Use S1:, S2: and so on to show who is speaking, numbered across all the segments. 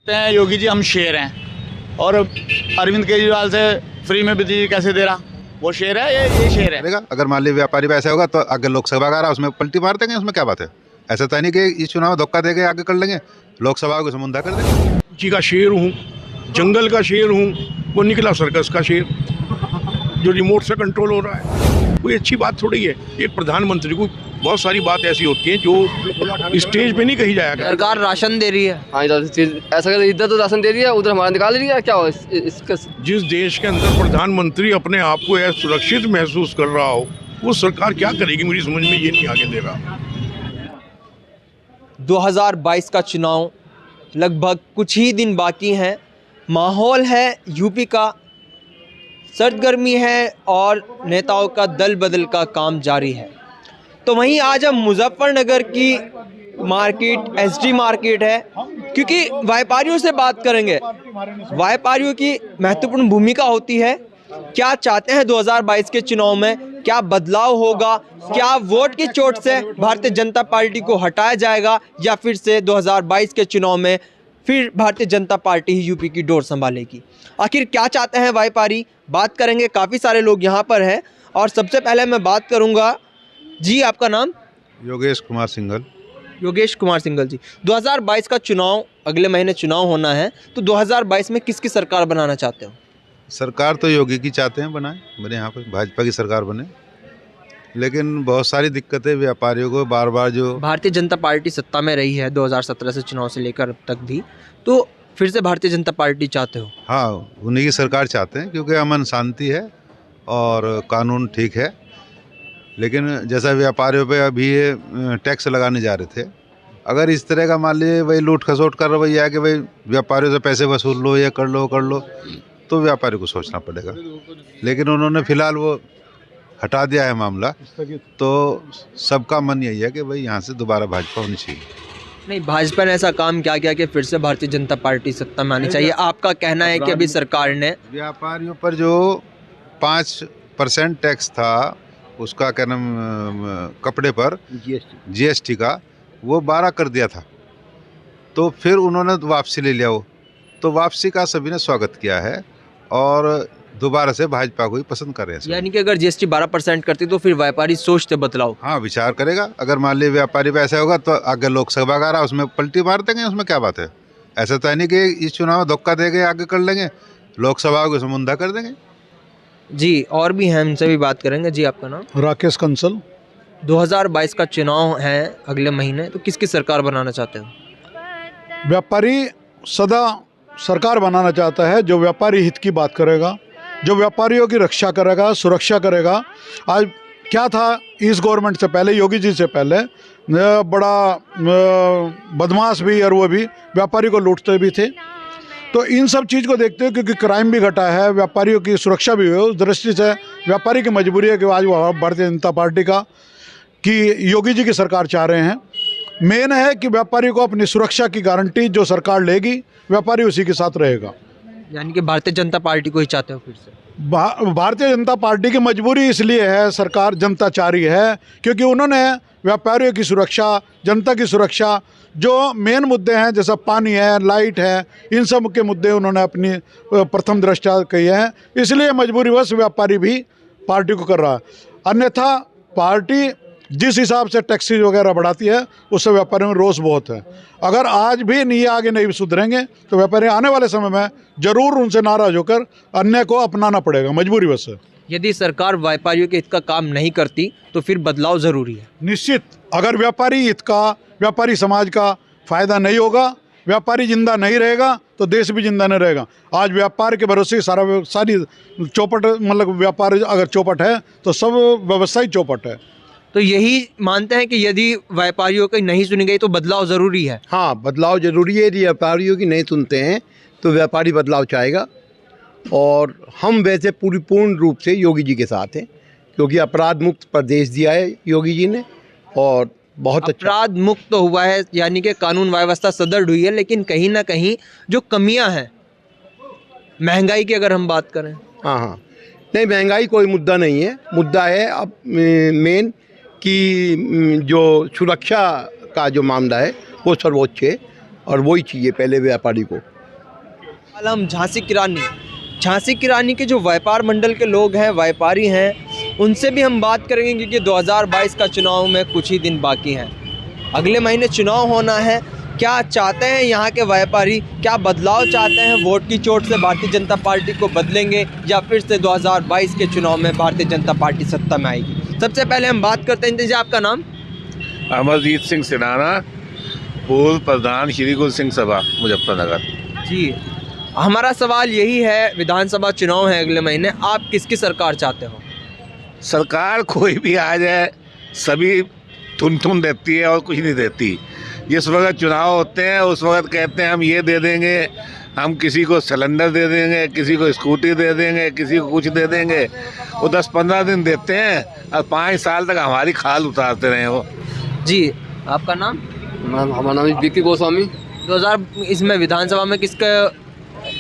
S1: हैं योगी जी हम शेर हैं और अरविंद केजरीवाल से फ्री में बिजली कैसे दे रहा, वो शेर है ये शेर है।
S2: करेगा अगर मान लीजिए व्यापारी पे ऐसा होगा तो आगे लोकसभा का आ रहा है उसमें पलटी मार देंगे, उसमें क्या बात है। ऐसा तो नहीं कि इस चुनाव धोखा देके आगे कर लेंगे, लोकसभा को समुद्धा कर देंगे।
S3: जी का शेर हूँ, जंगल का शेर हूँ, वो निकला सर्कस का शेर जो रिमोट से कंट्रोल हो रहा है। कोई अच्छी बात थोड़ी है। एक प्रधानमंत्री को बहुत सारी बात ऐसी होती है जो स्टेज पे नहीं कही जाया करती।
S4: सरकार राशन दे रही है।
S5: हाँ ऐसा कर इधर तो राशन दे रही है, उधर हमारा निकाल रही है, क्या हो इसका।
S3: जिस देश के अंदर प्रधानमंत्री अपने आप को सुरक्षित महसूस कर रहा हो, वो सरकार क्या करेगी, मेरी समझ में ये नहीं आगे दे रहा।
S4: 2022 का चुनाव लगभग कुछ ही दिन बाकी हैं। माहौल है यूपी का सरगर्मी है और नेताओं का दल बदल का काम जारी है। तो वहीं आज हम मुजफ्फरनगर की मार्केट एसडी मार्केट है, क्योंकि व्यापारियों से बात करेंगे। व्यापारियों की महत्वपूर्ण भूमिका होती है। क्या चाहते हैं 2022 के चुनाव में, क्या बदलाव होगा, क्या वोट की चोट से भारतीय जनता पार्टी को हटाया जाएगा या फिर से 2022 के चुनाव में फिर भारतीय जनता पार्टी ही यूपी की डोर संभालेगी। आखिर क्या चाहते हैं व्यापारी, बात करेंगे। काफ़ी सारे लोग यहाँ पर हैं और सबसे पहले मैं बात करूँगा। जी आपका नाम?
S2: योगेश कुमार सिंघल।
S4: योगेश कुमार सिंघल जी, 2022 का चुनाव, अगले महीने चुनाव होना है, तो 2022 में किसकी सरकार बनाना चाहते हो?
S2: सरकार तो योगी की चाहते हैं बने यहाँ पर भाजपा की सरकार बने, लेकिन बहुत सारी दिक्कतें व्यापारियों को बार बार जो
S4: भारतीय जनता पार्टी सत्ता में रही है 2017 से चुनाव से लेकर अब तक भी, तो फिर से भारतीय जनता पार्टी चाहते हो?
S2: हाँ उन्हीं की सरकार चाहते हैं क्योंकि अमन शांति है और कानून ठीक है। लेकिन जैसा व्यापारियों पे अभी ये टैक्स लगाने जा रहे थे, अगर इस तरह का मान लीजिए वही लूट खसोट कर रवैया है कि भाई व्यापारियों से पैसे वसूल लो या कर लो तो व्यापारी को सोचना पड़ेगा। लेकिन उन्होंने फिलहाल वो हटा दिया है मामला, तो सबका मन यही है कि भाई यहाँ से दोबारा भाजपा होनी चाहिए।
S4: नहीं, भाजपा ने ऐसा काम क्या किया कि फिर से भारतीय जनता पार्टी सत्ता में आनी चाहिए? आपका कहना है कि अभी सरकार ने
S2: व्यापारियों पर जो 5% टैक्स था उसका क्या नाम कपड़े पर जीएसटी का, वो 12 कर दिया था, तो फिर उन्होंने वापसी ले लिया वो, तो वापसी का सभी ने स्वागत किया है और दोबारा से भाजपा को ही पसंद कर रहे हैं।
S4: यानी कि अगर जीएसटी 12% करती तो फिर व्यापारी सोचते बदलाव।
S2: हाँ विचार करेगा। अगर मान लीजिए व्यापारी पे ऐसा होगा तो आगे लोकसभा का आ रहा है उसमें पलटी मार देंगे, उसमें क्या बात है। ऐसा तो नहीं कि इस चुनाव धोखा देके आगे कर लेंगे, लोकसभा को समुद्धा कर देंगे।
S4: जी और भी हैं, हमसे भी बात करेंगे। जी आपका नाम?
S6: राकेश कंसल।
S4: 2022 का चुनाव है अगले महीने, तो किसकी सरकार बनाना चाहते हो?
S6: व्यापारी सदा सरकार बनाना चाहता है जो व्यापारी हित की बात करेगा, जो व्यापारियों की रक्षा करेगा, सुरक्षा करेगा। आज क्या था, इस गवर्नमेंट से पहले, योगी जी से पहले बड़ा बदमाश भी और वो भी व्यापारी को लूटते भी थे। तो इन सब चीज़ को देखते हुए, क्योंकि क्राइम भी घटा है, व्यापारियों की सुरक्षा भी हुई, उस दृष्टि से व्यापारी की मजबूरी है कि आज वो भारतीय जनता पार्टी का कि योगी जी की सरकार चाह रहे हैं। मेन है कि व्यापारी को अपनी सुरक्षा की गारंटी जो सरकार लेगी, व्यापारी उसी के साथ रहेगा।
S4: यानी कि भारतीय जनता पार्टी को ही चाहते हो फिर से?
S6: भारतीय जनता पार्टी की मजबूरी इसलिए है, सरकार जनताचारी है, क्योंकि उन्होंने व्यापारियों की सुरक्षा, जनता की सुरक्षा, जो मेन मुद्दे हैं जैसा पानी है, लाइट है, इन सब के मुद्दे उन्होंने अपनी प्रथम दृष्टया कही है। इसलिए मजबूरीवश व्यापारी भी पार्टी को कर रहा है। अन्यथा पार्टी जिस हिसाब से टैक्सेस वगैरह बढ़ाती है उससे व्यापारियों में रोष बहुत है। अगर आज भी नहीं आगे नहीं सुधरेंगे तो व्यापारी आने वाले समय में जरूर उनसे नाराज होकर अन्य को अपनाना पड़ेगा मजबूरीवश।
S4: यदि सरकार व्यापारियों के हित का काम नहीं करती तो फिर बदलाव जरूरी है।
S6: निश्चित, अगर व्यापारी हित का, व्यापारी समाज का फायदा नहीं होगा, व्यापारी जिंदा नहीं रहेगा तो देश भी जिंदा नहीं रहेगा। आज व्यापार के भरोसे सारी चौपट, मतलब व्यापार अगर चौपट है तो सब व्यवसाय चौपट है।
S4: तो यही मानते हैं कि यदि व्यापारियों की नहीं सुनी गई तो बदलाव ज़रूरी है।
S7: हाँ बदलाव ज़रूरी है। यदि व्यापारियों की नहीं सुनते हैं तो व्यापारी बदलाव चाहेगा। और हम वैसे पूर्ण रूप से योगी जी के साथ हैं, क्योंकि अपराध मुक्त प्रदेश दिया है योगी जी ने और बहुत अच्छा
S4: अपराध मुक्त तो हुआ है, यानी कि कानून व्यवस्था सुदृढ़ हुई है, लेकिन कहीं ना कहीं जो कमियां हैं, महंगाई की अगर हम बात करें।
S7: हाँ नहीं, महंगाई कोई मुद्दा नहीं है। मुद्दा है अब मेन कि जो सुरक्षा का जो मामला है वो सर्वोच्च है। और वही चाहिए पहले व्यापारी को।
S4: हम झांसी की रानी के जो व्यापार मंडल के लोग हैं, व्यापारी हैं, उनसे भी हम बात करेंगे क्योंकि 2022 का चुनाव में कुछ ही दिन बाकी हैं। अगले महीने चुनाव होना है। क्या चाहते हैं यहाँ के व्यापारी? क्या बदलाव चाहते हैं? वोट की चोट से भारतीय जनता पार्टी को बदलेंगे या फिर से 2022 के चुनाव में भारतीय जनता पार्टी सत्ता में आएगी? सबसे पहले हम बात करते हैं, जी आपका नाम?
S8: अमरजीत सिंह सिनाना, पूर्व प्रधान श्री गुरु सिंह सभा मुजफ्फरनगर।
S4: जी, हमारा सवाल यही है, विधानसभा चुनाव है अगले महीने, आप किसकी सरकार चाहते हो?
S8: सरकार कोई भी आ जाए सभी थुन देती है और कुछ नहीं देती। जिस वक्त चुनाव होते हैं उस वक्त कहते हैं हम ये दे देंगे, हम किसी को सिलेंडर दे देंगे, किसी को स्कूटी दे देंगे, किसी को कुछ दे देंगे। वो 10-15 दिन देते हैं और 5 साल तक हमारी खाल उतारते रहे वो।
S4: जी, आपका नाम?
S5: हमारा नाम विक्की गोस्वामी।
S4: 2000 इसमें विधानसभा में किसका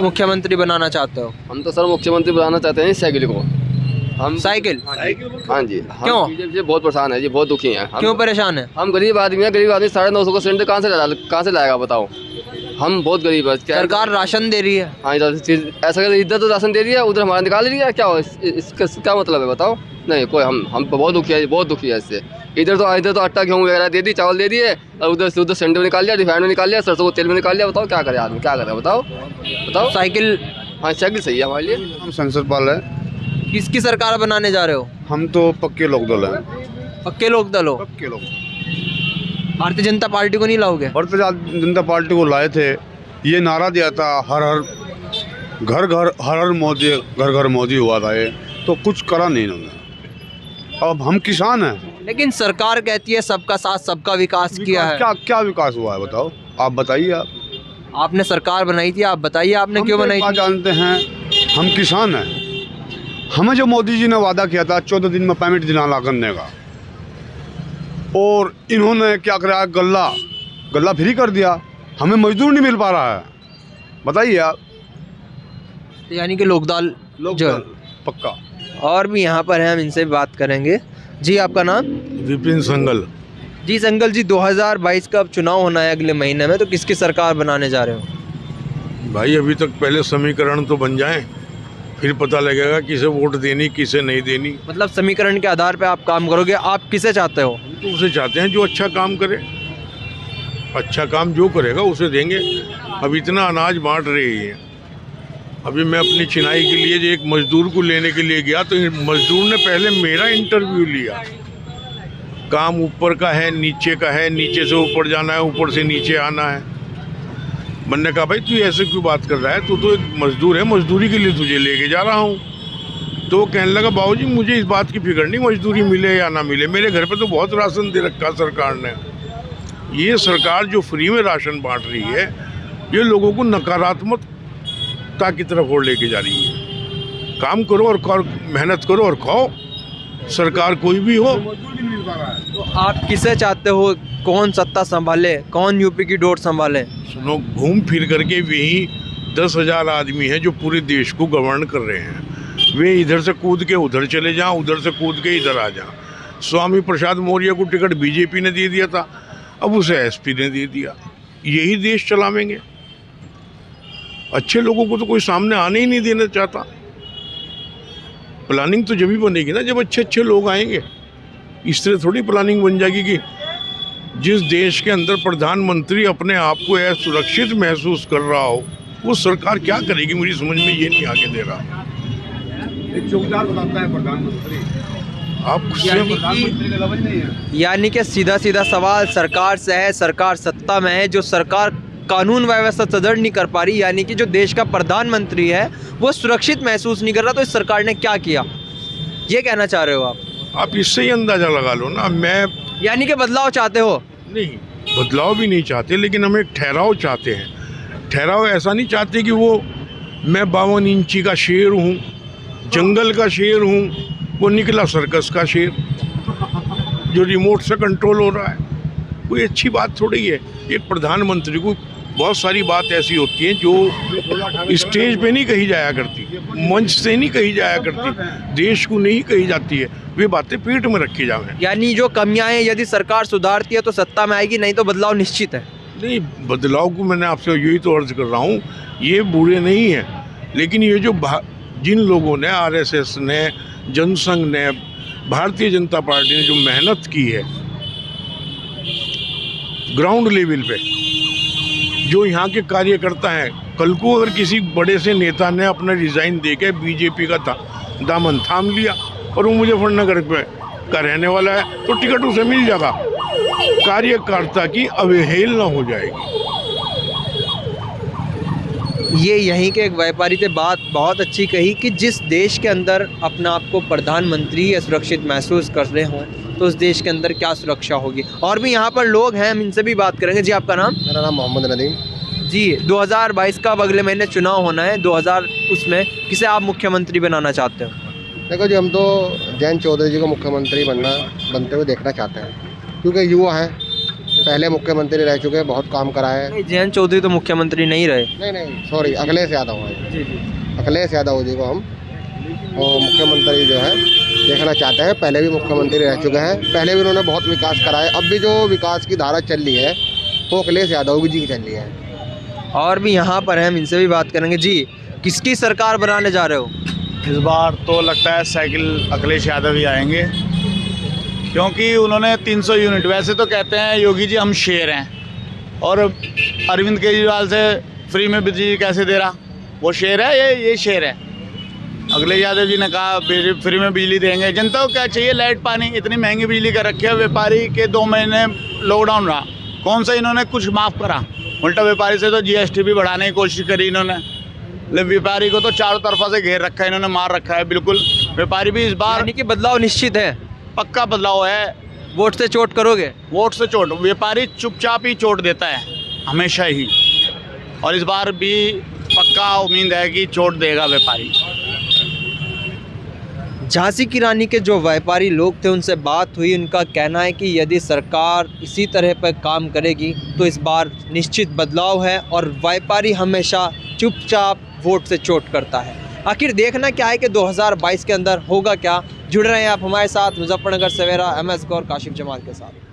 S4: मुख्यमंत्री बनाना चाहते हो?
S5: हम तो सर मुख्यमंत्री बनाना चाहते हैं साइकिल को। हम
S4: साइकिल?
S5: हाँ जी।
S4: क्यों?
S5: बीजेपी बहुत परेशान है जी, बहुत दुखी हैं।
S4: क्यों परेशान है?
S5: हम गरीब आदमी हैं, गरीब आदमी 950 का सिलेंडर कहाँ से लाएगा बताओ? हम बहुत गरीब है।
S4: सरकार राशन दे रही है।
S5: हाँ, ऐसा इधर तो राशन दे रही है, उधर हमारा निकाल रही है। क्या इसका क्या मतलब है बताओ? नहीं, कोई हम बहुत दुखी है, बहुत दुखी है इससे। इधर तो आटा गेहूँ वगैरह दे दी, चावल दे दिए, और उधर से सिलेंडर में निकाल लिया, रिफाइंड में निकाल लिया, सरसों को तेल में निकाल लिया। बताओ क्या करे आदमी, क्या करे बताओ?
S4: साइकिल?
S5: हाँ, साइकिल सही है हमारे लिए।
S9: हम संसद पाल है।
S4: किसकी सरकार बनाने जा रहे हो?
S9: हम तो पक्के लोक दल हैं।
S4: पक्के लोक दल हो?
S9: पक्के लोग।
S4: भारतीय जनता पार्टी को नहीं लाओगे?
S9: भारतीय जनता पार्टी को लाए थे, ये नारा दिया था हर घर मोदी, घर घर मोदी हुआ था ये, तो कुछ करा नहीं इन्होंने। अब हम किसान हैं।
S4: लेकिन सरकार कहती है सबका साथ सबका विकास किया है।
S9: क्या विकास हुआ है बताओ? आप बताइए।
S4: आपने सरकार बनाई थी, आप बताइए आपने क्यों बनाई थी?
S9: जानते हैं, हम किसान हैं। हमें जो मोदी जी ने वादा किया था 14 दिन में पेमेंट दिलाना करने का, और इन्होंने क्या कराया, गल्ला फ्री कर दिया। हमें मजदूर नहीं मिल पा रहा है, बताइए आप।
S4: यानी कि लोकदल जो
S9: पक्का।
S4: और भी यहाँ पर हैं, हम इनसे भी बात करेंगे। जी, आपका नाम?
S3: विपिन संगल।
S4: जी संगल जी, 2022 का अब चुनाव होना है अगले महीने में, तो किसकी सरकार बनाने जा रहे हो?
S3: भाई अभी तक पहले समीकरण तो बन जाएं, फिर पता लगेगा किसे वोट देनी, किसे नहीं देनी।
S4: मतलब समीकरण के आधार पे आप काम करोगे। आप किसे चाहते हो?
S3: हम तो उसे चाहते हैं जो अच्छा काम करे, अच्छा काम जो करेगा उसे देंगे। अब इतना अनाज बांट रही है। अभी मैं अपनी चिनाई के लिए एक मजदूर को लेने के लिए गया, तो मजदूर ने पहले मेरा इंटरव्यू लिया। काम ऊपर का है, नीचे का है, नीचे से ऊपर जाना है, ऊपर से नीचे आना है। मैंने कहा भाई तू ऐसे क्यों बात कर रहा है, तू तो एक मजदूर है, मजदूरी के लिए तुझे लेके जा रहा हूँ। तो वो कहने लगा बाबूजी मुझे इस बात की फिक्र नहीं, मजदूरी मिले या ना मिले, मेरे घर पे तो बहुत राशन दे रखा सरकार ने। ये सरकार जो फ्री में राशन बांट रही है, ये लोगों को नकारात्मकता की तरफ और लेके जा रही है। काम करो और मेहनत करो और खाओ, सरकार कोई भी हो।
S4: तो आप किसे चाहते हो, कौन सत्ता संभाले, कौन यूपी की डोर संभाले?
S3: सुनो, घूम फिर करके यही 10,000 आदमी हैं जो पूरे देश को गवर्न कर रहे हैं। वे इधर से कूद के उधर चले जाएं, उधर से कूद के इधर आ जाएं। स्वामी प्रसाद मौर्य को टिकट बीजेपी ने दे दिया था, अब उसे एसपी ने दे दिया। यही देश चलावेंगे। अच्छे लोगों को तो कोई सामने आने ही नहीं देना चाहता। प्लानिंग तो जब भी बनेगी ना जब अच्छे अच्छे लोग आएंगे। इस तरह थोड़ी प्लानिंग बन जाएगी कि जिस देश के अंदर प्रधानमंत्री अपने आप को सुरक्षित महसूस कर रहा हो, वो सरकार क्या करेगी, मुझे समझ में ये नहीं आके दे रहा।
S9: एक चौकीदार बताता है प्रधानमंत्री,
S3: आप
S4: यानी कि सीधा सीधा सवाल सरकार से है, सरकार सत्ता में है, जो सरकार कानून व्यवस्था सुदृढ़ नहीं कर पा रही, यानी कि जो देश का प्रधानमंत्री है वो सुरक्षित महसूस नहीं कर रहा, तो इस सरकार ने क्या किया, ये कहना चाह रहे हो आप?
S3: आप इससे ही अंदाजा लगा लो ना। मैं
S4: यानी कि बदलाव चाहते हो?
S3: नहीं, बदलाव भी नहीं चाहते, लेकिन हम एक ठहराव चाहते हैं। ठहराव ऐसा नहीं चाहते कि वो मैं 52 इंची का शेर हूँ, जंगल का शेर हूँ, वो निकला सर्कस का शेर जो रिमोट से कंट्रोल हो रहा है। कोई अच्छी बात थोड़ी है। एक प्रधानमंत्री को बहुत सारी बात ऐसी होती हैं जो स्टेज पे नहीं कही जाया करती, मंच से नहीं कही जाया करती, देश को नहीं कही जाती है, वे बातें पेट में रखी जाएं।
S4: यानी जो कमियां हैं यदि सरकार सुधारती है तो सत्ता में आएगी, नहीं तो बदलाव निश्चित है।
S3: नहीं, बदलाव को मैंने आपसे यही तो अर्ज कर रहा हूँ, ये बुरे नहीं हैं, लेकिन ये जो जिन लोगों ने, आरएसएस ने, जनसंघ ने, भारतीय जनता पार्टी ने जो मेहनत की है ग्राउंड लेवल पे, जो यहाँ के कार्यकर्ता हैं, कल को अगर किसी बड़े से नेता ने अपना रिजाइन देके बीजेपी का दामन थाम लिया और वो मुजफ्फरनगर का रहने वाला है तो टिकट उसे मिल जाएगा, कार्यकर्ता की अवहेलना हो जाएगी।
S4: ये यहीं के एक व्यापारी ने बात बहुत अच्छी कही कि जिस देश के अंदर अपना आपको प्रधानमंत्री या सुरक्षित महसूस कर रहे हों तो उस देश के अंदर क्या सुरक्षा होगी। और भी यहाँ पर लोग हैं, हम इनसे भी बात करेंगे। जी, आपका नाम?
S10: मेरा नाम मोहम्मद नदीम।
S4: जी, 2022 का अब अगले महीने चुनाव होना है, 2000 उसमें किसे आप मुख्यमंत्री बनाना चाहते हो?
S10: देखो जी, हम तो जयंत चौधरी जी को मुख्यमंत्री बनते हुए देखना चाहते हैं, क्योंकि युवा हैं, पहले मुख्यमंत्री रह चुके हैं, बहुत काम करा है।
S4: नहीं, जयंत चौधरी तो मुख्यमंत्री नहीं रहे।
S10: नहीं, सॉरी, अखिलेश यादव हैं।
S4: जी जी,
S10: अखिलेश यादव जी को हम मुख्यमंत्री जो है देखना चाहते हैं। पहले भी मुख्यमंत्री रह चुके हैं, पहले भी उन्होंने बहुत विकास करा है। अब भी जो विकास की धारा चल रही है वो अखिलेश यादव जी की चल रही है।
S4: और भी यहाँ पर हैं, हम इनसे भी बात करेंगे। जी, किसकी सरकार बनाने जा रहे हो?
S1: इस बार तो लगता है साइकिल अखिलेश यादव ही आएंगे, क्योंकि उन्होंने 300 यूनिट, वैसे तो कहते हैं योगी जी हम शेर हैं, और अरविंद केजरीवाल से फ्री में बिजली कैसे दे रहा, वो शेर है, ये शेर है। अखिलेश यादव जी ने कहा फ्री में बिजली देंगे। जनता को क्या चाहिए? लाइट पानी। इतनी महंगी बिजली कर रखी है। व्यापारी के 2 महीने लॉकडाउन रहा, कौन सा इन्होंने कुछ माफ़ करा? उल्टा व्यापारी से तो जीएसटी भी बढ़ाने की कोशिश करी इन्होंने। व्यापारी को तो चारों तरफा से घेर रखा है इन्होंने, मार रखा है बिल्कुल। व्यापारी भी इस बार,
S4: यानी कि बदलाव निश्चित है,
S1: पक्का बदलाव है।
S4: वोट से चोट करोगे?
S1: वोट से चोट, व्यापारी चुपचाप ही चोट देता है हमेशा ही, और इस बार भी पक्का उम्मीद है कि चोट देगा व्यापारी।
S4: झांसी की रानी के जो व्यापारी लोग थे उनसे बात हुई, उनका कहना है कि यदि सरकार इसी तरह पर काम करेगी तो इस बार निश्चित बदलाव है, और व्यापारी हमेशा चुपचाप वोट से चोट करता है। आखिर देखना क्या है कि 2022 के अंदर होगा क्या। जुड़ रहे हैं आप हमारे साथ मुजफ्फरनगर सवेरा MS गौर काशिफ जमाल के साथ।